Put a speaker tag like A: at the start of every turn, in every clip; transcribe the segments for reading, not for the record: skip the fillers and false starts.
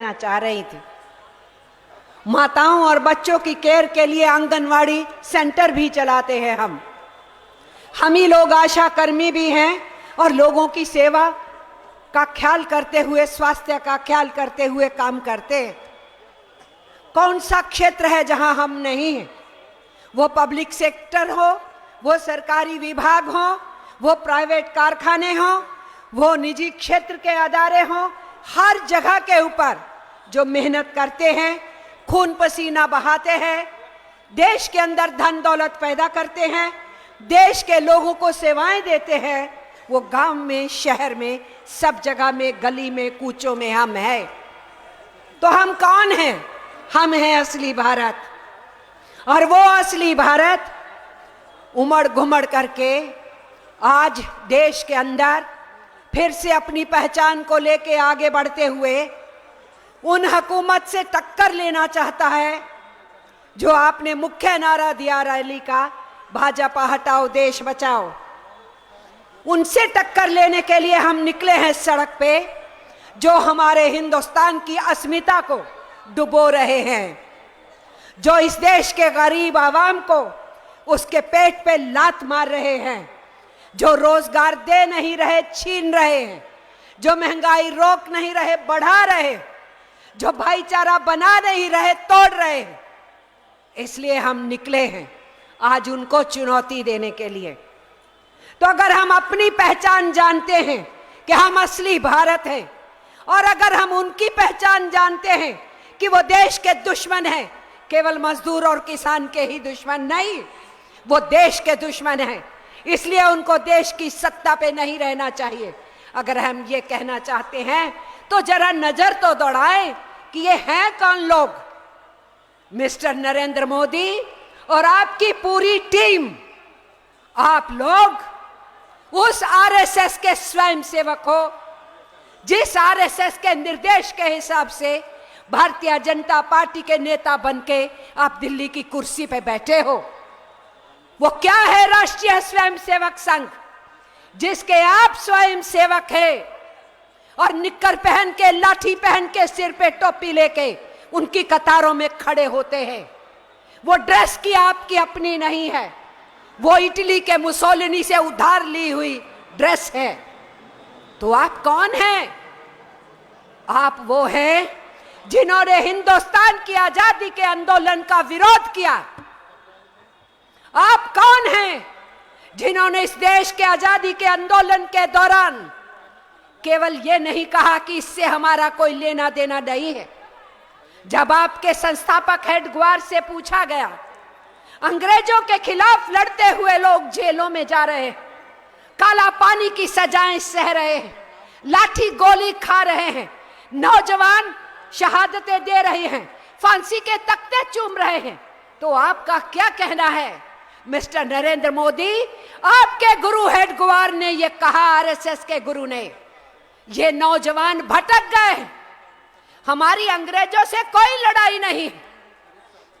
A: चाह रही थी। माताओं और बच्चों की केयर के लिए आंगनवाड़ी सेंटर भी चलाते हैं हम ही लोग आशा कर्मी भी हैं और लोगों की सेवा का ख्याल करते हुए, स्वास्थ्य का ख्याल करते हुए काम करते हैं। कौन सा क्षेत्र है जहां हम नहीं हैं? वो पब्लिक सेक्टर हो, वो सरकारी विभाग हो, वो प्राइवेट कारखाने हो, वो निजी क्षेत्र के अदारे हो, हर जगह के ऊपर जो मेहनत करते हैं, खून पसीना बहाते हैं, देश के अंदर धन दौलत पैदा करते हैं, देश के लोगों को सेवाएं देते हैं, वो गांव में, शहर में, सब जगह में, गली में, कूचों में हम हैं। तो हम कौन हैं? हम हैं असली भारत। और वो असली भारत उमड़ घुमड़ करके आज देश के अंदर फिर से अपनी पहचान को लेके आगे बढ़ते हुए उन हुकूमत से टक्कर लेना चाहता है जो आपने मुख्य नारा दिया रैली का, भाजपा हटाओ देश बचाओ। उनसे टक्कर लेने के लिए हम निकले हैं सड़क पे, जो हमारे हिंदुस्तान की अस्मिता को डुबो रहे हैं, जो इस देश के गरीब आवाम को उसके पेट पे लात मार रहे हैं, जो रोजगार दे नहीं रहे, छीन रहे हैं, जो महंगाई रोक नहीं रहे, बढ़ा रहे, जो भाईचारा बना नहीं रहे, तोड़ रहे हैं। इसलिए हम निकले हैं आज उनको चुनौती देने के लिए। तो अगर हम अपनी पहचान जानते हैं कि हम असली भारत हैं, और अगर हम उनकी पहचान जानते हैं कि वो देश के दुश्मन हैं, केवल मजदूर और किसान के ही दुश्मन नहीं, वो देश के दुश्मन हैं, इसलिए उनको देश की सत्ता पे नहीं रहना चाहिए। अगर हम ये कहना चाहते हैं तो जरा नजर तो दौड़ाएं कि ये हैं कौन लोग। मिस्टर नरेंद्र मोदी और आपकी पूरी टीम, आप लोग उस आरएसएस के स्वयं सेवक हो, जिस आरएसएस के निर्देश के हिसाब से भारतीय जनता पार्टी के नेता बनके आप दिल्ली की कुर्सी पे बैठे हो। वो क्या है? राष्ट्रीय स्वयंसेवक संघ, जिसके आप स्वयं सेवक हैं और निक्कर पहन के, लाठी पहन के, सिर पे टोपी लेके उनकी कतारों में खड़े होते हैं। वो ड्रेस की आपकी अपनी नहीं है, वो इटली के मुसोलिनी से उधार ली हुई ड्रेस है। तो आप कौन हैं? आप वो हैं जिन्होंने हिंदुस्तान की आजादी के आंदोलन का विरोध किया। आप कौन हैं जिन्होंने इस देश के आजादी के आंदोलन के दौरान केवल ये नहीं कहा कि इससे हमारा कोई लेना देना नहीं है। जब आपके संस्थापक हेडगेवार से पूछा गया, अंग्रेजों के खिलाफ लड़ते हुए लोग जेलों में जा रहे हैं, काला पानी की सजाएं सह रहे हैं, लाठी गोली खा रहे हैं, नौजवान शहादतें दे रहे हैं, फांसी के तख्ते चूम रहे हैं, तो आपका क्या कहना है? मिस्टर नरेंद्र मोदी, आपके गुरु हेडगेवार ने यह कहा, आरएसएस के गुरु ने, ये नौजवान भटक गए, हमारी अंग्रेजों से कोई लड़ाई नहीं।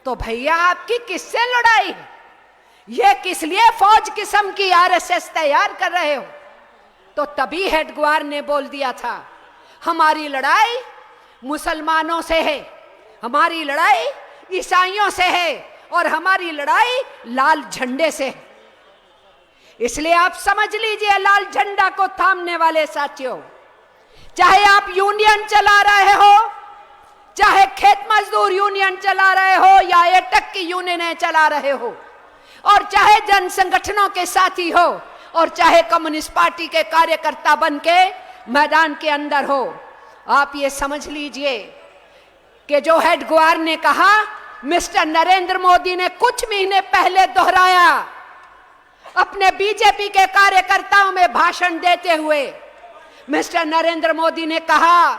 A: तो भैया आपकी किससे लड़ाई? ये किस लिए फौज किस्म की आरएसएस तैयार कर रहे हो? तो तभी हेडगेवार ने बोल दिया था, हमारी लड़ाई मुसलमानों से है, हमारी लड़ाई ईसाइयों से है, और हमारी लड़ाई लाल झंडे से है। इसलिए आप समझ लीजिए, लाल झंडा को थामने वाले साथियों, चाहे आप यूनियन चला रहे हो, चाहे खेत मजदूर यूनियन चला रहे हो, या एटक की यूनियन चला रहे हो, और चाहे जन संगठनों के साथी हो, और चाहे कम्युनिस्ट पार्टी के कार्यकर्ता बन के मैदान के अंदर हो, आप ये समझ लीजिए कि जो हेडगेवार ने कहा, मिस्टर नरेंद्र मोदी ने कुछ महीने पहले दोहराया अपने बीजेपी के कार्यकर्ताओं में भाषण देते हुए। मिस्टर नरेंद्र मोदी ने कहा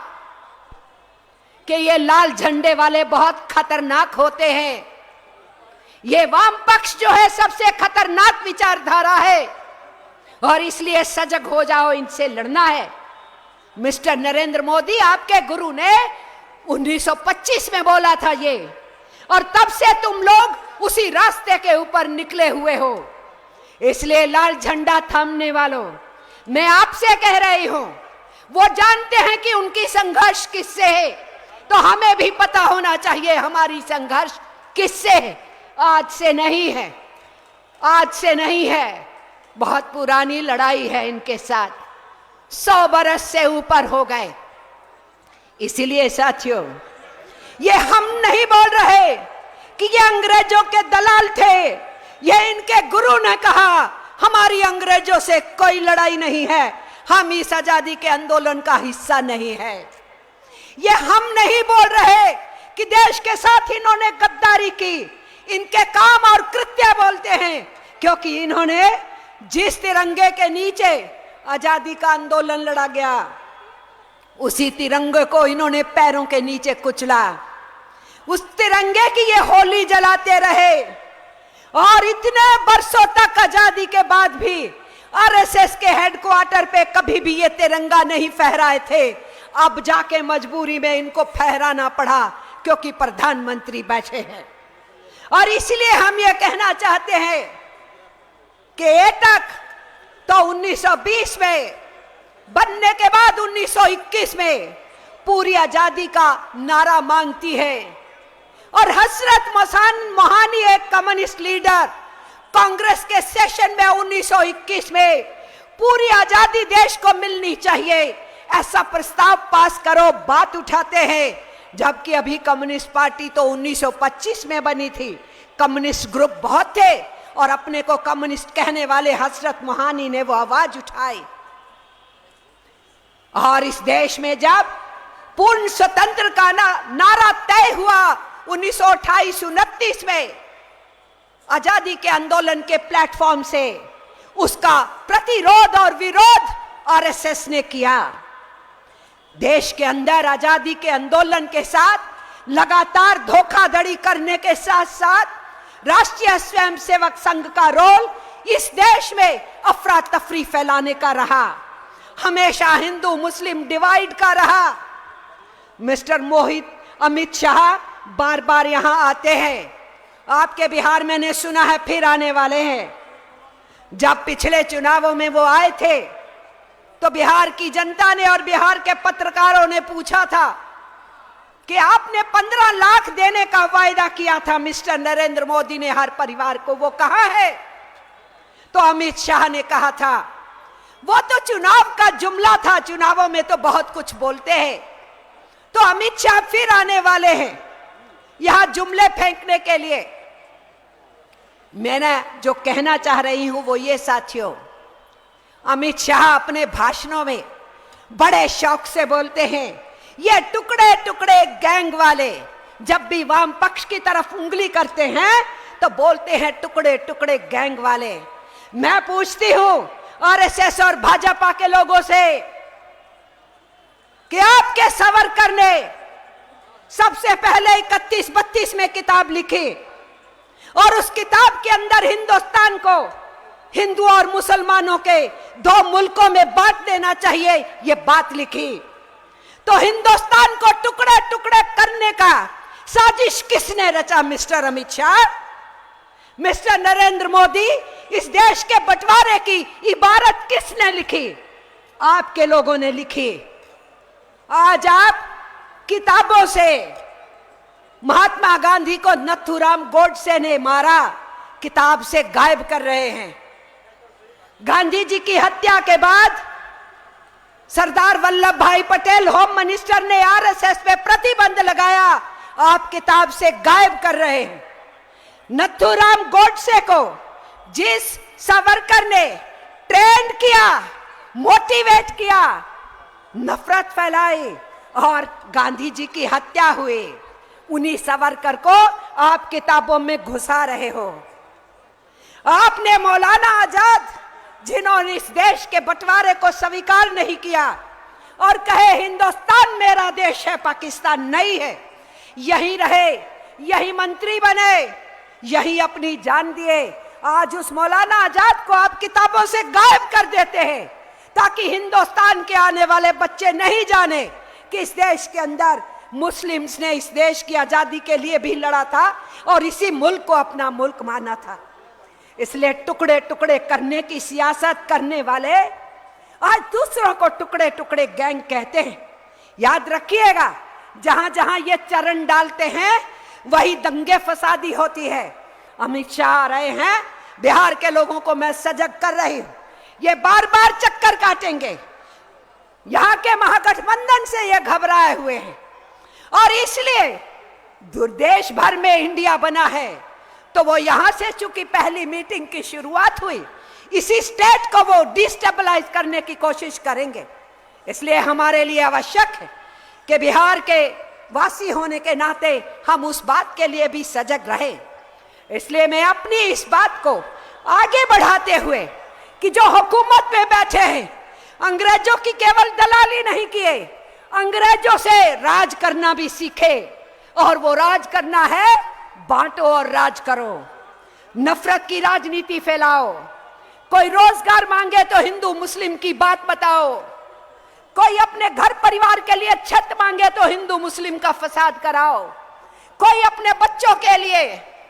A: कि ये लाल झंडे वाले बहुत खतरनाक होते हैं, ये वाम पक्ष जो है सबसे खतरनाक विचारधारा है, और इसलिए सजग हो जाओ, इनसे लड़ना है। मिस्टर नरेंद्र मोदी, आपके गुरु ने 1925 में बोला था ये, और तब से तुम लोग उसी रास्ते के ऊपर निकले हुए हो। इसलिए लाल झंडा थामने वालों, मैं आपसे कह रही हूं, वो जानते हैं कि उनकी संघर्ष किससे है, तो हमें भी पता होना चाहिए हमारी संघर्ष किससे है। आज से नहीं है, आज से नहीं है, बहुत पुरानी लड़ाई है इनके साथ, 100 बरस से ऊपर हो गए। इसीलिए साथियों, ये हम नहीं बोल रहे कि ये अंग्रेजों के दलाल थे, ये इनके गुरु ने कहा हमारी अंग्रेजों से कोई लड़ाई नहीं है, हम इस आजादी के आंदोलन का हिस्सा नहीं है। ये हम नहीं बोल रहे कि देश के साथ इन्होंने गद्दारी की, इनके काम और कृत्य बोलते हैं, क्योंकि इन्होंने जिस तिरंगे के नीचे आजादी का आंदोलन लड़ा गया, उसी तिरंगे को इन्होंने पैरों के नीचे कुचला। उस तिरंगे की ये होली जलाते रहे और इतने बरसों तक आजादी के बाद भी आरएसएस के हेडक्वार्टर पे कभी भी ये तिरंगा नहीं फहराए थे। अब जाके मजबूरी में इनको फहराना पड़ा क्योंकि प्रधानमंत्री बैठे हैं। और इसलिए हम ये कहना चाहते हैं कि ये तक तो 1920 में बनने के बाद 1921 में पूरी आजादी का नारा मांगती है। और हसरत मोहानी एक कम्युनिस्ट लीडर कांग्रेस के सेशन में 1921 में पूरी आजादी देश को मिलनी चाहिए ऐसा प्रस्ताव पास करो, बात उठाते हैं। जबकि अभी कम्युनिस्ट पार्टी तो 1925 में बनी थी, कम्युनिस्ट ग्रुप बहुत थे और अपने को कम्युनिस्ट कहने वाले हसरत मोहानी ने वो आवाज उठाई। और इस देश में जब पूर्ण स्वतंत्र का नारा तय हुआ 1928-29 में आजादी के आंदोलन के प्लेटफॉर्म से, उसका प्रतिरोध और विरोध आरएसएस ने किया। देश के अंदर आजादी के आंदोलन के साथ लगातार धोखाधड़ी करने के साथ साथ राष्ट्रीय स्वयंसेवक संघ का रोल इस देश में अफरा तफरी फैलाने का रहा, हमेशा हिंदू मुस्लिम डिवाइड का रहा। मिस्टर मोहित अमित शाह बार बार यहां आते हैं, आपके बिहार मैंने सुना है फिर आने वाले हैं। जब पिछले चुनावों में वो आए थे तो बिहार की जनता ने और बिहार के पत्रकारों ने पूछा था कि आपने 15 लाख देने का वायदा किया था मिस्टर नरेंद्र मोदी ने हर परिवार को, वो कहां है? तो अमित शाह ने कहा था वो तो चुनाव का जुमला था, चुनावों में तो बहुत कुछ बोलते हैं। तो अमित शाह फिर आने वाले हैं यहां जुमले फेंकने के लिए। मैंने जो कहना चाह रही हूं वो ये साथियों, अमित शाह अपने भाषणों में बड़े शौक से बोलते हैं ये टुकड़े टुकड़े गैंग वाले, जब भी वाम पक्ष की तरफ उंगली करते हैं तो बोलते हैं टुकड़े टुकड़े गैंग वाले। मैं पूछती हूं आरएसएस और भाजपा के लोगों से कि आपके सावरकर ने सबसे पहले 31-32 में किताब लिखी और उस किताब के अंदर हिंदुस्तान को हिंदू और मुसलमानों के 2 मुल्कों में बांट देना चाहिए, ये बात लिखी। तो हिंदुस्तान को टुकड़े टुकड़े करने का साजिश किसने रचा? Mister Amit Shah, mister Narendra Modi. इस देश के बंटवारे की इबारत किसने लिखी? आपके लोगों ने लिखी। आज आप किताबों से महात्मा गांधी को नथुराम गोडसे ने मारा, किताब से गायब कर रहे हैं। गांधी जी की हत्या के बाद सरदार वल्लभ भाई पटेल होम मिनिस्टर ने आरएसएस पे प्रतिबंध लगाया, आप किताब से गायब कर रहे हैं। नथुराम गोडसे को जिस सावरकर ने ट्रेंड किया, मोटिवेट किया, नफरत फैलाई और गांधी जी की हत्या हुई, उन्हीं सावरकर को आप किताबों में घुसा रहे हो। आपने मौलाना आजाद, जिन्होंने इस देश के बंटवारे को स्वीकार नहीं किया और कहे हिंदुस्तान मेरा देश है, पाकिस्तान नहीं है, यहीं रहे, यहीं मंत्री बने, यहीं अपनी जान दिए, आज उस मौलाना आजाद को आप किताबों से गायब कर देते हैं ताकि हिंदुस्तान के आने वाले बच्चे नहीं जाने कि इस देश के अंदर मुस्लिम्स ने इस देश की आजादी के लिए भी लड़ा था और इसी मुल्क को अपना मुल्क माना था। इसलिए टुकड़े टुकड़े करने की सियासत करने वाले आज दूसरों को टुकड़े टुकड़े गैंग कहते हैं। याद रखिएगा, जहां जहां ये चरण डालते हैं वही दंगे फसादी होती है। अमित शाह आ रहे हैं, बिहार के लोगों को मैं सजग कर रही हूं, ये बार बार चक्कर काटेंगे। यहां के महागठबंधन से ये घबराए हुए हैं और इसलिए देश भर में इंडिया बना है। तो वो यहां से चूंकि पहली मीटिंग की शुरुआत हुई, इसी स्टेट को वो डिस्टेबलाइज करने की कोशिश करेंगे। इसलिए हमारे लिए आवश्यक है कि बिहार के वासी होने के नाते हम उस बात के लिए भी सजग रहे। इसलिए मैं अपनी इस बात को आगे बढ़ाते हुए कि जो हुकूमत में बैठे हैं, अंग्रेजों की केवल दलाली नहीं किए, अंग्रेजों से राज करना भी सीखे। और वो राज करना है बांटो और राज करो, नफरत की राजनीति फैलाओ। कोई रोजगार मांगे तो हिंदू मुस्लिम की बात बताओ, कोई अपने घर परिवार के लिए छत मांगे तो हिंदू मुस्लिम का फसाद कराओ, कोई अपने बच्चों के लिए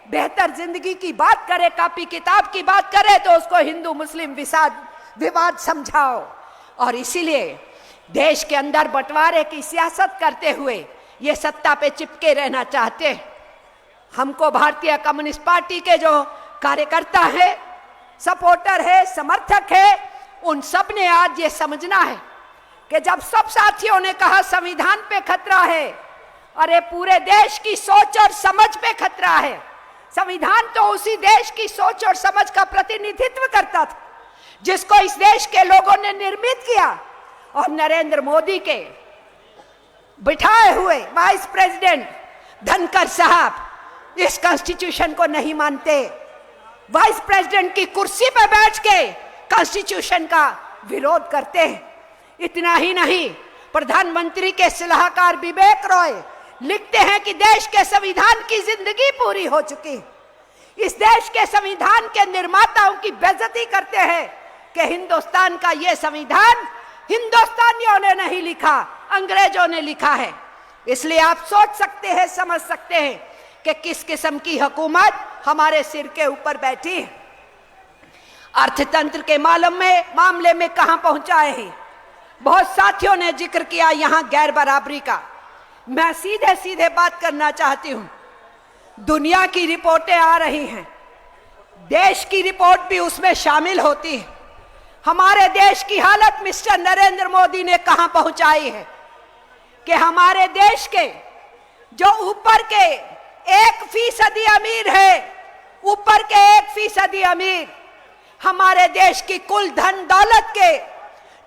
A: बेहतर जिंदगी की बात करे, कॉपी किताब की बात करे तो उसको हिंदू मुस्लिम विवाद समझाओ। और इसीलिए देश के अंदर बंटवारे की सियासत करते हुए ये सत्ता पे चिपके रहना चाहते हैं। हमको भारतीय कम्युनिस्ट पार्टी के जो कार्यकर्ता है, सपोर्टर है, समर्थक है, उन सब ने आज ये समझना है कि जब सब साथियों ने कहा संविधान पे खतरा है, अरे पूरे देश की सोच और समझ पे खतरा है। संविधान तो उसी देश की सोच और समझ का प्रतिनिधित्व करता था जिसको इस देश के लोगों ने निर्मित किया। और नरेंद्र मोदी के बिठाए हुए वाइस प्रेसिडेंट धनखड़ साहब इस कॉन्स्टिट्यूशन को नहीं मानते, वाइस प्रेसिडेंट की कुर्सी पर बैठ के कॉन्स्टिट्यूशन का विरोध करते हैं। इतना ही नहीं, प्रधानमंत्री के सलाहकार विवेक रॉय लिखते हैं कि देश के संविधान की जिंदगी पूरी हो चुकी है। इस देश के संविधान के निर्माताओं की बेइज्जती करते हैं कि हिंदुस्तान का ये संविधान हिंदुस्तानियों ने नहीं लिखा, अंग्रेजों ने लिखा है। इसलिए आप सोच सकते हैं, समझ सकते हैं कि किस किस्म की हुकूमत हमारे सिर के ऊपर बैठी है। अर्थतंत्र के मामले में कहां पहुंचाए हैं। बहुत साथियों ने जिक्र किया यहां गैर बराबरी का। मैं सीधे सीधे बात करना चाहती हूं। दुनिया की रिपोर्टें आ रही हैं, देश की रिपोर्ट भी उसमें शामिल होती है। हमारे देश की हालत मिस्टर नरेंद्र मोदी ने कहां पहुंचाई है कि हमारे देश के जो ऊपर के 1% अमीर है, ऊपर के 1% अमीर हमारे देश की कुल धन दौलत के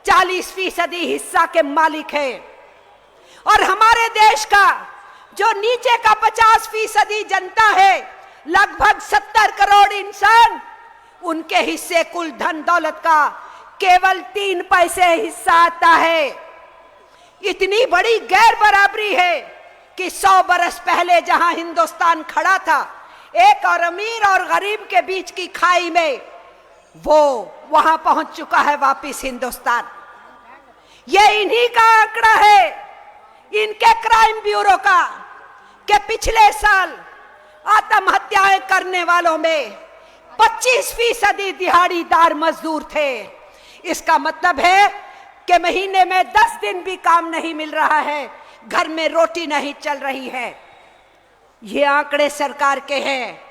A: 40% हिस्सा के मालिक है। और हमारे देश का जो नीचे का 50% जनता है, लगभग 70 करोड़ इंसान, उनके हिस्से कुल धन दौलत का केवल 3 पैसे हिस्सा आता है। इतनी बड़ी गैर बराबरी है कि 100 बरस पहले जहां हिंदुस्तान खड़ा था एक और अमीर और गरीब के बीच की खाई में, वो वहां पहुंच चुका है वापिस हिंदुस्तान। ये इन्हीं का आंकड़ा है, इनके क्राइम ब्यूरो का, कि पिछले साल आत्महत्याएं करने वालों में 25% दिहाड़ीदार मजदूर थे। इसका मतलब है कि महीने में 10 दिन भी काम नहीं मिल रहा है, घर में रोटी नहीं चल रही है। ये आंकड़े सरकार के हैं।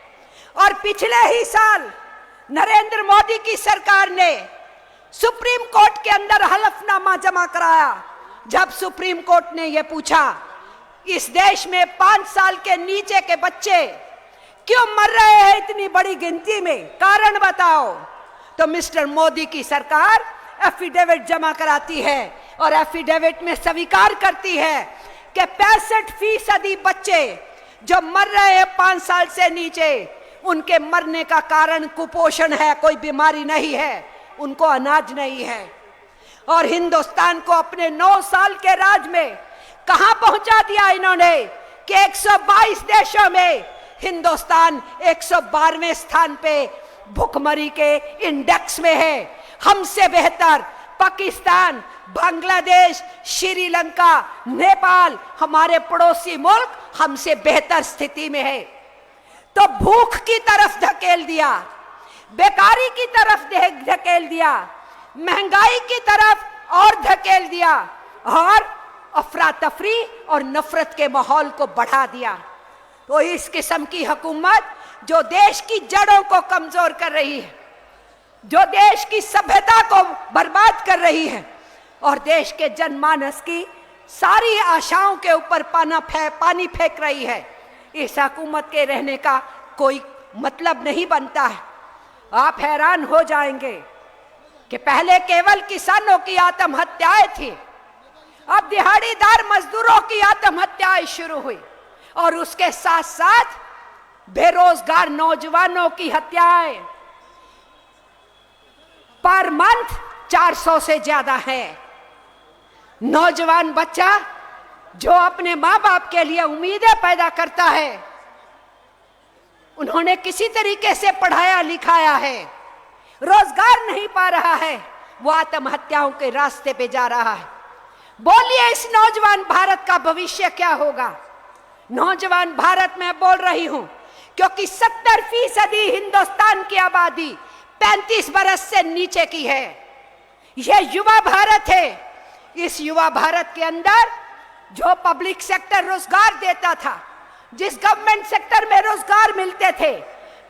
A: और पिछले ही साल नरेंद्र मोदी की सरकार ने सुप्रीम कोर्ट के अंदर हलफनामा जमा कराया। जब सुप्रीम कोर्ट ने यह पूछा इस देश में 5 साल के नीचे के बच्चे क्यों मर रहे हैं इतनी बड़ी गिनती में, कारण बताओ, तो मिस्टर मोदी की सरकार एफिडेविट जमा कराती है और एफिडेविट में स्वीकार करती है कि 65% बच्चे जो मर रहे हैं 5 साल से नीचे, उनके मरने का कारण कुपोषण है, कोई बीमारी नहीं है, उनको अनाज नहीं है। और हिंदुस्तान को अपने 9 साल के राज में कहां पहुंचा दिया इन्होंने कि 122 देशों में हिंदुस्तान 112वें स्थान पे भुखमरी के इंडेक्स में है। हमसे बेहतर पाकिस्तान, बांग्लादेश, श्रीलंका, नेपाल, हमारे पड़ोसी मुल्क हमसे बेहतर स्थिति में है। तो भूख की तरफ धकेल दिया, बेकारी की तरफ धकेल दिया, महंगाई की तरफ और धकेल दिया, और अफरा तफरी और नफरत के माहौल को बढ़ा दिया। तो इस किस्म की हुकूमत जो देश की जड़ों को कमजोर कर रही है, जो देश की सभ्यता को बर्बाद कर रही है और देश के जनमानस की सारी आशाओं के ऊपर पानी फेंक रही है, इस हुकूमत के रहने का कोई मतलब नहीं बनता है। आप हैरान हो जाएंगे कि पहले केवल किसानों की आत्महत्याएं थी, अब दिहाड़ीदार मजदूरों की आत्महत्याएं शुरू हुई और उसके साथ साथ बेरोजगार नौजवानों की हत्याएं पर मंथ 400 से ज्यादा है। नौजवान बच्चा जो अपने माँ बाप के लिए उम्मीदें पैदा करता है, उन्होंने किसी तरीके से पढ़ाया लिखाया है, रोजगार नहीं पा रहा है, वो आत्महत्याओं के रास्ते पे जा रहा है। बोलिए इस नौजवान भारत का भविष्य क्या होगा? नौजवान भारत में बोल रही हूं क्योंकि 70% हिंदुस्तान की आबादी 35 बरस से नीचे की है। यह युवा भारत है। इस युवा भारत के अंदर जो पब्लिक सेक्टर रोजगार देता था, जिस गवर्नमेंट सेक्टर में रोजगार मिलते थे,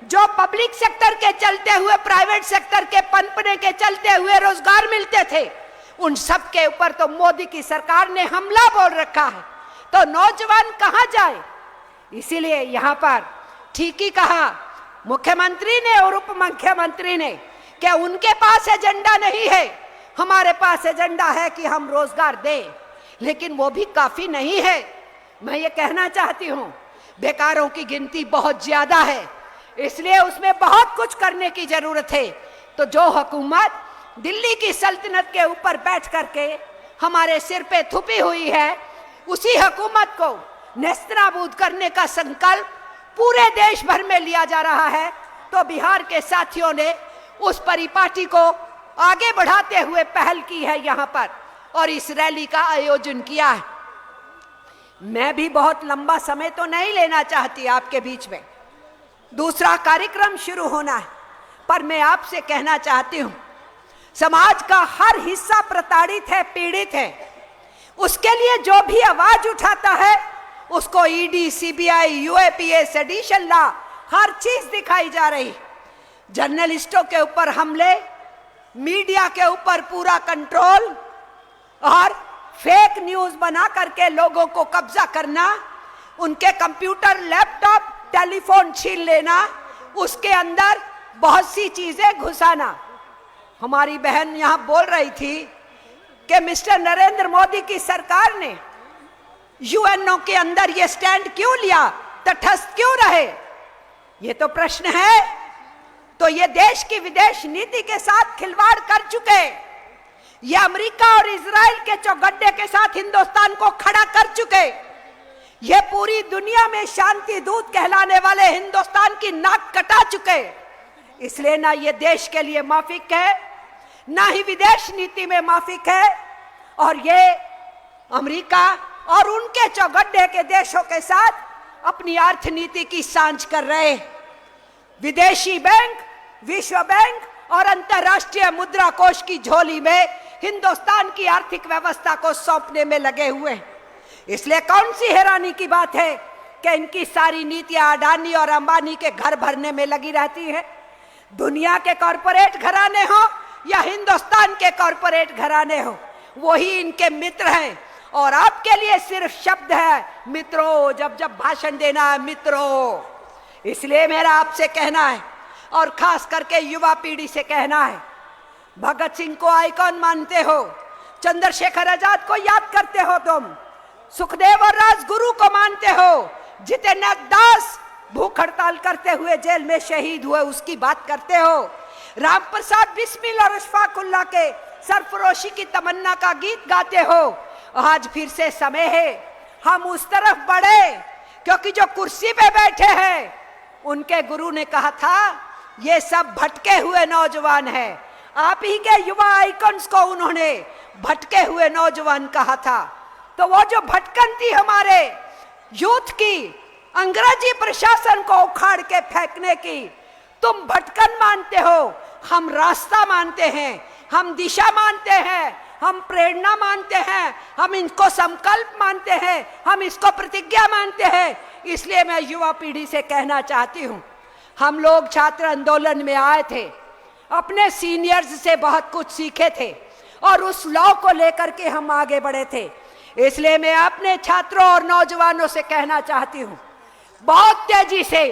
A: जो पब्लिक सेक्टर के चलते हुए प्राइवेट सेक्टर के पनपने के चलते हुए रोजगार मिलते थे, उन सब के ऊपर तो मोदी की सरकार ने हमला बोल रखा है। तो नौजवान कहां जाए? इसीलिए यहां पर ठीक ही कहा मुख्यमंत्री ने और उप मुख्यमंत्री ने कि उनके पास एजेंडा नहीं है, हमारे पास एजेंडा है कि हम रोजगार दें, लेकिन वो भी काफी नहीं है। मैं ये कहना चाहती हूं बेकारों की गिनती बहुत ज्यादा है, इसलिए उसमें बहुत कुछ करने की जरूरत है। तो जो हुकूमत दिल्ली की सल्तनत के ऊपर बैठ करके हमारे सिर पे थुपी हुई है, उसी हुकूमत को नेस्तनाबूद करने का संकल्प पूरे देश भर में लिया जा रहा है। तो बिहार के साथियों ने उस परिपाटी को आगे बढ़ाते हुए पहल की है यहाँ पर और इस रैली का आयोजन किया है। मैं भी बहुत लंबा समय तो नहीं लेना चाहती आपके बीच में, दूसरा कार्यक्रम शुरू होना है, पर मैं आपसे कहना चाहती हूं समाज का हर हिस्सा प्रताड़ित है, पीड़ित है। उसके लिए जो भी आवाज उठाता है उसको ED, CBI, UAPA, sedition law, हर चीज दिखाई जा रही। जर्नलिस्टों के ऊपर हमले, मीडिया के ऊपर पूरा कंट्रोल और फेक न्यूज बना करके लोगों को कब्जा करना, उनके कंप्यूटर, लैपटॉप, टेलीफोन छीन लेना, उसके अंदर बहुत सी चीजें घुसाना। हमारी बहन यहां बोल रही थी कि मिस्टर नरेंद्र मोदी की सरकार ने यूएनओ के अंदर ये स्टैंड क्यों लिया, तटस्थ क्यों रहे? ये तो प्रश्न है। तो ये देश की विदेश नीति के साथ खिलवाड़ कर चुके, ये अमेरिका और इजराइल के चौगड्डे के साथ हिंदुस्तान को खड़ा कर चुके, ये पूरी दुनिया में शांति दूत कहलाने वाले हिंदुस्तान की नाक कटा चुके। इसलिए ना ये देश के लिए माफिक है, ना ही विदेश नीति में माफिक है, और ये अमेरिका और उनके चौगड्डे के देशों के साथ अपनी अर्थनीति की सांझ कर रहे। विदेशी बैंक, विश्व बैंक और अंतर्राष्ट्रीय मुद्रा कोष की झोली में हिंदुस्तान की आर्थिक व्यवस्था को सौंपने में लगे हुए हैं। इसलिए कौन सी हैरानी की बात है कि इनकी सारी नीतियां अडानी और अंबानी के घर भरने में लगी रहती है। दुनिया के कॉरपोरेट घराने हो या हिंदुस्तान के कॉरपोरेट घराने हो, वही इनके मित्र हैं। और आपके लिए सिर्फ शब्द है मित्रों, जब जब भाषण देना है मित्रों। इसलिए मेरा आपसे कहना है और खास करके युवा पीढ़ी से कहना है, भगत सिंह को आइकॉन मानते हो, चंद्रशेखर आजाद को याद करते हो, तुम सुखदेव और राजगुरु को मानते हो, जितेंद्र दास भूख हड़ताल करते हुए जेल में शहीद हुए उसकी बात करते हो, राम प्रसाद बिस्मिल और अशफाकुल्ला के सरफरोशी की तमन्ना का गीत गाते हो। आज फिर से समय है हम उस तरफ बढ़े, क्योंकि जो कुर्सी पे बैठे हैं उनके गुरु ने कहा था ये सब भटके हुए नौजवान हैं। आप ही के युवा आइकॉन्स को उन्होंने भटके हुए नौजवान कहा था। तो वो जो भटकन थी हमारे यूथ की, अंग्रेजी प्रशासन को उखाड़ के फेंकने की, तुम भटकन मानते हो, हम रास्ता मानते हैं, हम दिशा मानते हैं, हम प्रेरणा मानते हैं, हम इनको संकल्प मानते हैं, हम इसको प्रतिज्ञा मानते हैं। इसलिए मैं युवा पीढ़ी से कहना चाहती हूँ, हम लोग छात्र आंदोलन में आए थे, अपने सीनियर्स से बहुत कुछ सीखे थे और उस लॉ को लेकर के हम आगे बढ़े थे। इसलिए मैं अपने छात्रों और नौजवानों से कहना चाहती हूँ, बहुत तेजी से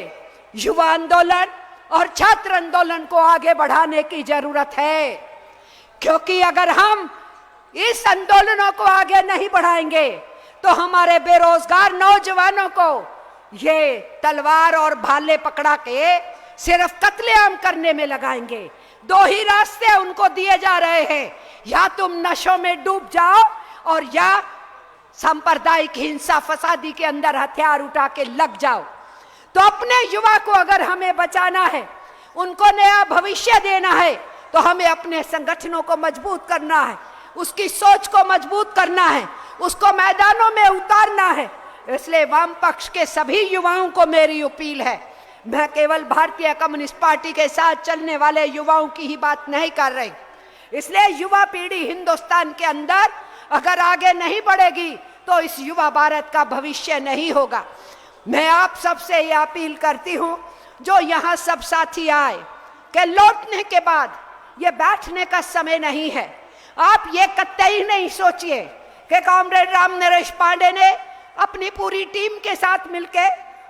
A: युवा आंदोलन और छात्र आंदोलन को आगे बढ़ाने की जरूरत है, क्योंकि अगर हम इस आंदोलनों को आगे नहीं बढ़ाएंगे तो हमारे बेरोजगार नौजवानों को ये तलवार और भाले पकड़ा के सिर्फ कत्लेआम करने में लगाएंगे। दो ही रास्ते उनको दिए जा रहे हैं, या तुम नशों में डूब जाओ और या सांप्रदायिक हिंसा फसादी के अंदर हथियार उठा के लग जाओ। तो अपने युवा को अगर हमें बचाना है, उनको नया भविष्य देना है, तो हमें अपने संगठनों को मजबूत करना है, उसकी सोच को मजबूत करना है, उसको मैदानों में उतारना है। इसलिए वाम पक्ष के सभी युवाओं को मेरी अपील है, मैं केवल भारतीय कम्युनिस्ट पार्टी के साथ चलने वाले युवाओं की ही बात नहीं कर रही। इसलिए युवा पीढ़ी हिंदुस्तान के अंदर अगर आगे नहीं बढ़ेगी तो इस युवा भारत का भविष्य नहीं होगा। मैं आप सबसे ये अपील करती हूँ, जो यहाँ सब साथी आए, कि लौटने के बाद ये बैठने का समय नहीं है। आप ये कतई नहीं सोचिए कि कॉमरेड राम नरेश पांडे ने अपनी पूरी टीम के साथ मिलकर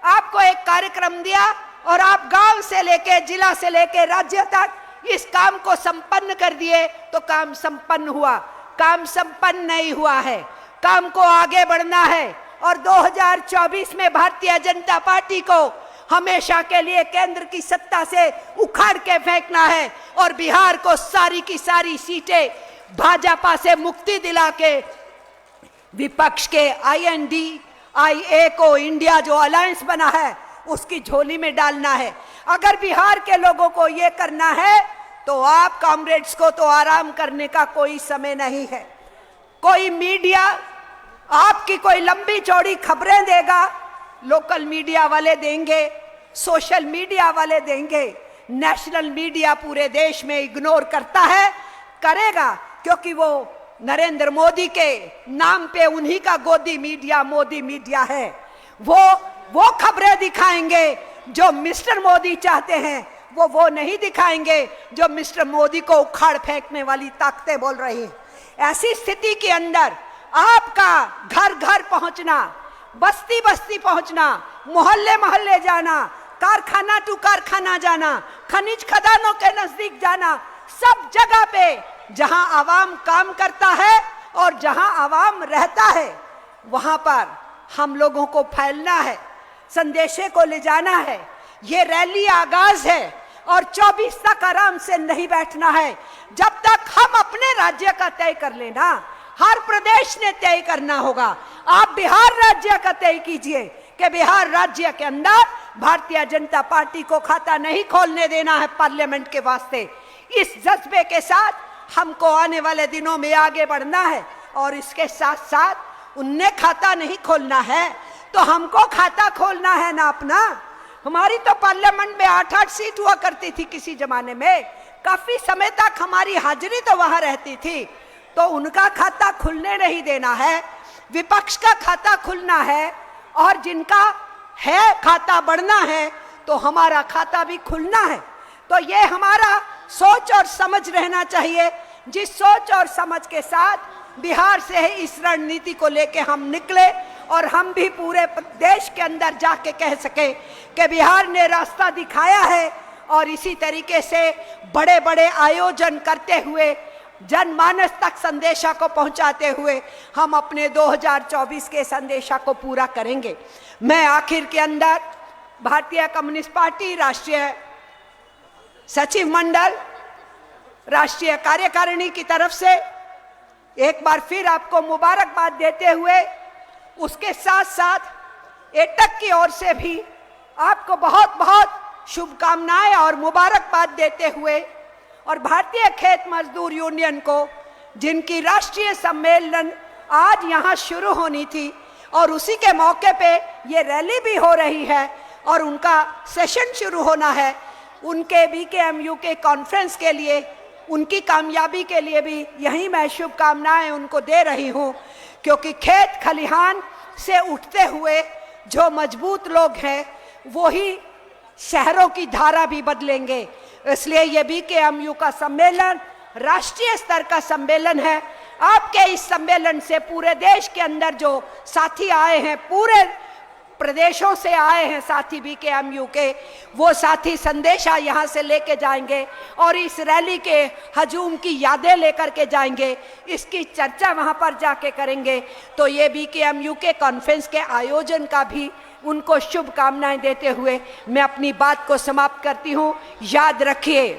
A: आपको एक कार्यक्रम दिया और आप गांव से लेके, जिला से लेके राज्य तक इस काम को संपन्न कर दिए तो काम संपन्न हुआ। काम संपन्न नहीं हुआ है, काम को आगे बढ़ना है और 2024 में भारतीय जनता पार्टी को हमेशा के लिए केंद्र की सत्ता से उखाड़ के फेंकना है और बिहार को सारी की सारी सीटें भाजपा से मुक्ति दिला के विपक्ष के INDIA को, इंडिया जो अलायंस बना है, उसकी झोली में डालना है। अगर बिहार के लोगों को ये करना है तो आप कॉमरेड्स को तो आराम करने का कोई समय नहीं है। कोई मीडिया आपकी कोई लंबी चौड़ी खबरें देगा, लोकल मीडिया वाले देंगे, सोशल मीडिया वाले देंगे, नेशनल मीडिया पूरे देश में इग्नोर करता है, करेगा, क्योंकि वो नरेंद्र मोदी के नाम पे उन्हीं का गोदी मीडिया मोदी मीडिया है। वो खबरें दिखाएंगे जो मिस्टर मोदी चाहते हैं, वो नहीं दिखाएंगे जो मिस्टर मोदी को उखाड़ फेंकने वाली ताकतें बोल रही हैं। ऐसी स्थिति के अंदर आपका घर घर पहुंचना, बस्ती बस्ती पहुंचना, मोहल्ले मोहल्ले जाना, कारखाना टू कारखाना जाना, खनिज खदानों के नजदीक जाना, सब जगह पे जहां आवाम काम करता है और जहां आवाम रहता है, वहां पर हम लोगों को फैलना है, संदेशे को ले जाना है। ये रैली आगाज है और 24 तक आराम से नहीं बैठना है। जब तक हम अपने राज्य का तय कर लेना, हर प्रदेश ने तय करना होगा। आप बिहार राज्य का तय कीजिए कि बिहार राज्य के अंदर भारतीय जनता पार्टी को खाता नहीं खोलने देना है पार्लियामेंट के वास्ते। इस जज्बे के साथ हमको आने वाले दिनों में आगे बढ़ना है और इसके साथ साथ उन्हें खाता नहीं खोलना है तो हमको खाता खोलना है ना अपना। हमारी तो पार्लियामेंट में 8-8 सीट हुआ करती थी किसी जमाने में, काफी समय तक हमारी हाजिरी तो वहां रहती थी, तो उनका खाता खुलने नहीं देना है, विपक्ष का खाता खुलना है और जिनका है खाता बढ़ना है तो हमारा खाता भी खुलना है। तो ये हमारा सोच और समझ रहना चाहिए, जिस सोच और समझ के साथ बिहार से इस रणनीति को लेके हम निकले और हम भी पूरे देश के अंदर जाके कह सके कि बिहार ने रास्ता दिखाया है। और इसी तरीके से बड़े बड़े आयोजन करते हुए, जनमानस तक संदेशा को पहुंचाते हुए हम अपने 2024 के संदेशा को पूरा करेंगे। मैं आखिर के अंदर भारतीय कम्युनिस्ट पार्टी राष्ट्रीय सचिव मंडल, राष्ट्रीय कार्यकारिणी की तरफ से एक बार फिर आपको मुबारकबाद देते हुए, उसके साथ साथ एटक की ओर से भी आपको बहुत बहुत शुभकामनाएं और मुबारकबाद देते हुए, और भारतीय खेत मजदूर यूनियन को, जिनकी राष्ट्रीय सम्मेलन आज यहाँ शुरू होनी थी और उसी के मौके पे ये रैली भी हो रही है और उनका सेशन शुरू होना है, उनके BKMU के कॉन्फ्रेंस के लिए उनकी कामयाबी के लिए भी यही मैं शुभकामनाएं उनको दे रही हूं, क्योंकि खेत खलिहान से उठते हुए जो मजबूत लोग हैं वो ही शहरों की धारा भी बदलेंगे। इसलिए ये BKMU का सम्मेलन राष्ट्रीय स्तर का सम्मेलन है। आपके इस सम्मेलन से पूरे देश के अंदर जो साथी आए हैं, पूरे प्रदेशों से आए हैं साथी BKMU के, वो साथी संदेशा यहाँ से लेके जाएंगे और इस रैली के हजूम की यादें लेकर के जाएंगे, इसकी चर्चा वहाँ पर जाके करेंगे। तो ये BKMU के कॉन्फ्रेंस के आयोजन का भी उनको शुभकामनाएं देते हुए मैं अपनी बात को समाप्त करती हूँ। याद रखिए,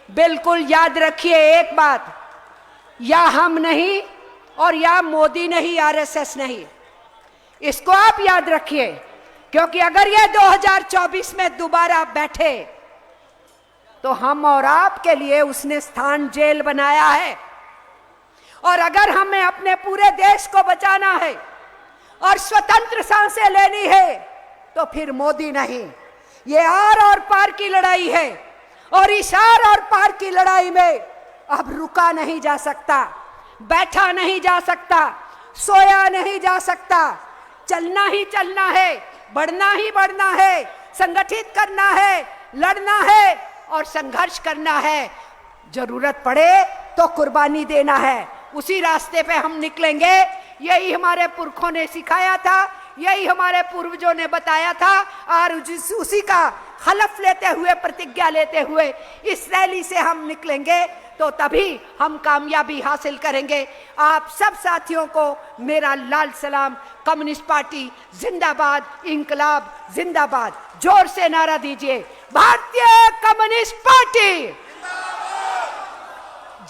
A: बिल्कुल याद रखिए एक बात, या हम नहीं और या मोदी नहीं, RSS नहीं, इसको आप याद रखिए, क्योंकि अगर ये 2024 में दोबारा बैठे तो हम और आपके लिए उसने स्थान जेल बनाया है। और अगर हमें अपने पूरे देश को बचाना है और स्वतंत्र सांसें लेनी है तो फिर मोदी नहीं, ये आर और पार की लड़ाई है। और इस आर और पार की लड़ाई में अब रुका नहीं जा सकता, बैठा नहीं जा सकता, सोया नहीं जा सकता, चलना ही चलना है, बढ़ना ही बढ़ना है, संगठित करना है, लड़ना है और संघर्ष करना है। जरूरत पड़े तो कुर्बानी देना है। उसी रास्ते पे हम निकलेंगे। यही हमारे पुरखों ने सिखाया था, यही हमारे पूर्वजों ने बताया था, और उसी का हलफ लेते हुए, प्रतिज्ञा लेते हुए इस रैली से हम निकलेंगे तो तभी हम कामयाबी हासिल करेंगे। आप सब साथियों को मेरा लाल सलाम। कम्युनिस्ट पार्टी जिंदाबाद, इंकलाब जिंदाबाद। जोर से नारा दीजिए, भारतीय कम्युनिस्ट पार्टी।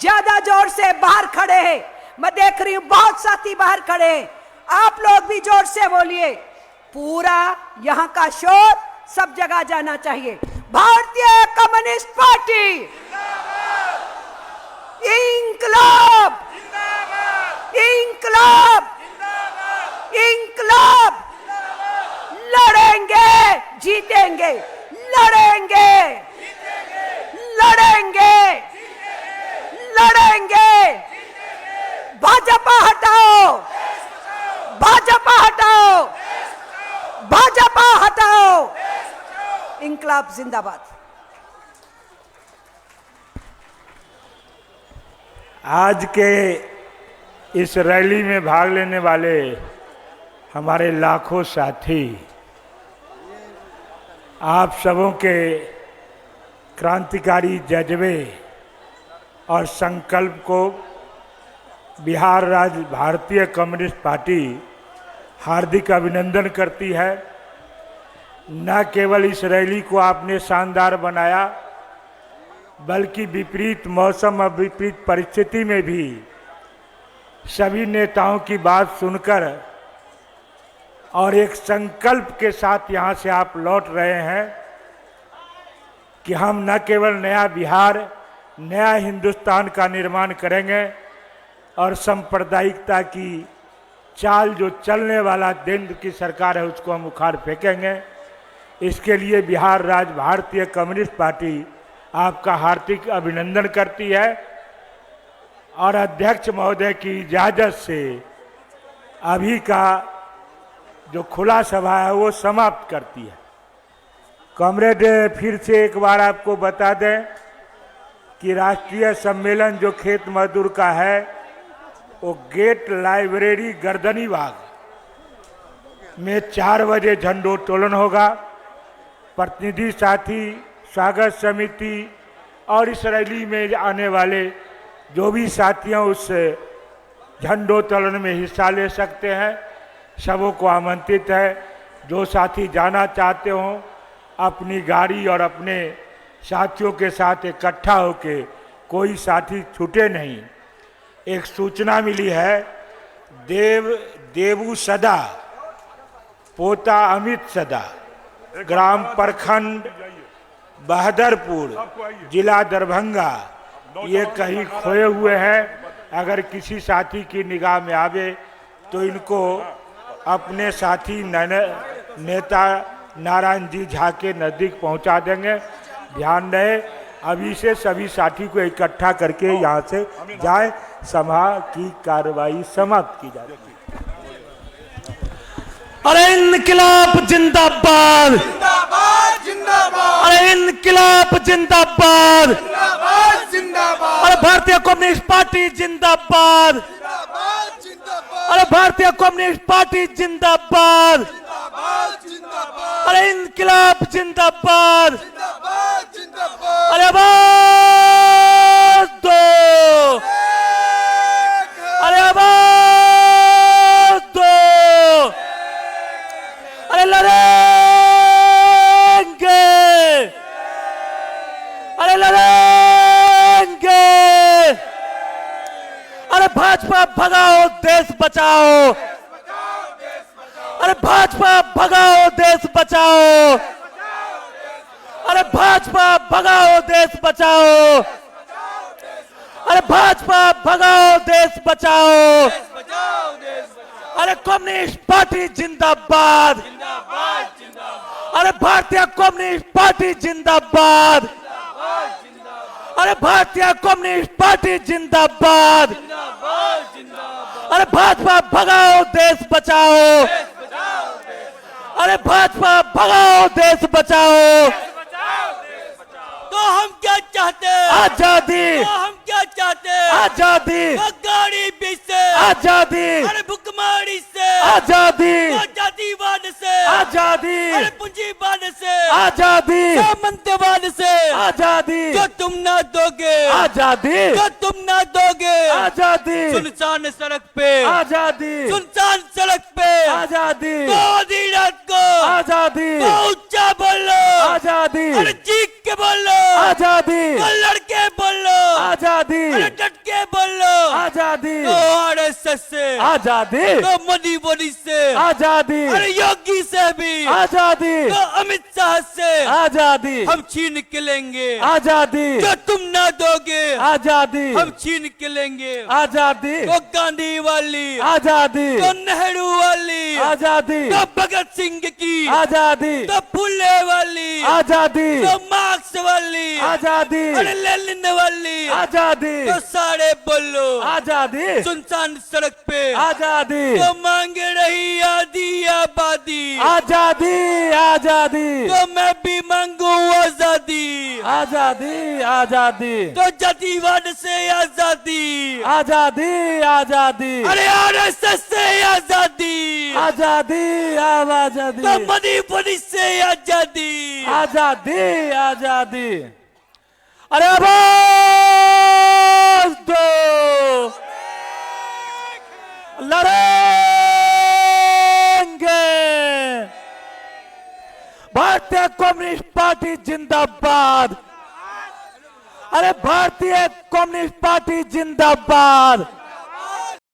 A: ज्यादा जोर से बाहर खड़े हैं, मैं देख रही हूं बहुत साथी बाहर खड़े हैं, आप लोग भी जोर से बोलिए। पूरा यहां का शोर सब जगह जाना चाहिए। भारतीय कम्युनिस्ट पार्टी इंकलाब, इंकलाब, इंकलाब। लड़ेंगे, जीतेंगे, लड़ेंगे, लड़ेंगे, लड़ेंगे। भाजपा हटाओ, भाजपा हटाओ, भाजपा हटाओ। इंकलाब जिंदाबाद।
B: आज के इस रैली में भाग लेने वाले हमारे लाखों साथी, आप सबों के क्रांतिकारी जज्बे और संकल्प को बिहार राज्य भारतीय कम्युनिस्ट पार्टी हार्दिक अभिनंदन करती है। न केवल इस रैली को आपने शानदार बनाया, बल्कि विपरीत मौसम और विपरीत परिस्थिति में भी सभी नेताओं की बात सुनकर और एक संकल्प के साथ यहाँ से आप लौट रहे हैं कि हम न केवल नया बिहार, नया हिंदुस्तान का निर्माण करेंगे और सांप्रदायिकता की चाल जो चलने वाला केंद्र की सरकार है उसको हम उखाड़ फेंकेंगे। इसके लिए बिहार राज्य भारतीय कम्युनिस्ट पार्टी आपका हार्दिक अभिनंदन करती है और अध्यक्ष महोदय की इजाज़त से अभी का जो खुला सभा है वो समाप्त करती है। कॉमरेड, फिर से एक बार आपको बता दें कि राष्ट्रीय सम्मेलन जो खेत मजदूर का है वो गेट लाइब्रेरी गर्दनी बाग में 4 बजे झंडोत्तोलन होगा। प्रतिनिधि साथी, स्वागत समिति और इस रैली में आने वाले जो भी साथियों उस झंडोत्तोलन में हिस्सा ले सकते हैं। सबों को आमंत्रित है। जो साथी जाना चाहते हों अपनी गाड़ी और अपने साथियों के साथ इकट्ठा होके, कोई साथी छूटे नहीं। एक सूचना मिली है, देवू सदा पोता अमित सदा, ग्राम प्रखंड बहादुरपुर, जिला दरभंगा, ये कहीं खोए हुए हैं। अगर किसी साथी की निगाह में आवे तो इनको अपने साथी नेता नारायण जी झा के नज़दीक पहुंचा देंगे। ध्यान रहे, अभी से सभी साथी को इकट्ठा करके यहाँ से जाए, सभा की कार्रवाई समाप्त की जाए।
C: अरे इनकिलाब जिंदाबाद, अरे इनकिलाब जिंदाबाद, अरे भारतीय कम्युनिस्ट पार्टी जिंदाबाद, अरे भारतीय कम्युनिस्ट पार्टी जिंदाबाद, अरे इनकिलाब जिंदाबाद, अरे आवाज दो, अरे आवाज दो, अरे लड़ेंगे, अरे लड़ेंगे, अरे भाजपा भगाओ देश बचाओ, अरे भाजपा भगाओ देश बचाओ, अरे भाजपा भगाओ देश बचाओ, अरे भाजपा भगाओ देश बचाओ, अरे कम्युनिस्ट पार्टी जिंदाबाद, अरे भारतीय कम्युनिस्ट पार्टी जिंदाबाद, अरे भारतीय कम्युनिस्ट पार्टी जिंदाबाद, अरे भाजपा भगाओ देश बचाओ, अरे भाजपा भगाओ देश बचाओ।
D: तो हम क्या चाहते हैं?
C: आजादी,
D: तो हम क्या चाहते हैं?
C: आजादी,
D: तो गरीबी से,
C: आजादी,
D: अरे भुखमरी से,
C: आजादी,
D: तो जातिवाद से,
C: आजादी,
D: अरे पूंजीवाद से,
C: आजादी,
D: सामंतवाद से,
C: आजादी,
D: जो तुम ना दोगे,
C: आजादी,
D: जो तुम ना दोगे,
C: आजादी,
D: सुनसान सड़क पे,
C: आजादी,
D: सुनसान सड़क पे,
C: आजादी,
D: तो आधी रात को,
C: आजादी,
D: तो ऊंचा बोलो,
C: आजादी,
D: अरे चीख के बोलो,
C: आजादी,
D: तो लड़के बोलो,
C: आजादी,
D: अरे डट के बोलो,
C: आजादी,
D: तो आरएसएस से,
C: आजादी,
D: तो मोदी से,
C: आजादी,
D: अरे योगी से भी,
C: आजादी,
D: तो अमित शाह से
C: आजादी,
D: हम छीन के लेंगे,
C: आजादी,
D: जो तुम ना दोगे
C: आजादी,
D: हम छीन के लेंगे,
C: आजादी,
D: तो गांधी वाली,
C: आजादी,
D: तो नेहरू वाली,
C: आजादी,
D: तो भगत सिंह की,
C: आजादी,
D: तो फुले वाली,
C: आजादी,
D: तो मार्क्स वाली,
C: आजादी,
D: अरे लेनिन वाली,
C: आजादी,
D: तो सारे बोलो,
C: आजादी,
D: सुनसान सड़क पे,
C: आजादी,
D: तो मांग रही आधी आबादी,
C: आजादी, आजादी,
D: तो मैं भी मांगू आजादी,
C: आजादी, आजादी,
D: तो जातिवाद से आजादी,
C: आजादी, आजादी,
D: अरे आरएसएस से आजादी,
C: आजादी, आजादी,
D: तो मणिपुरी से आजादी,
C: आजादी, आजादी, अरे आवाज दो, लड़ेंगे, भारतीय कम्युनिस्ट पार्टी जिंदाबाद, अरे भारतीय कम्युनिस्ट पार्टी जिंदाबाद।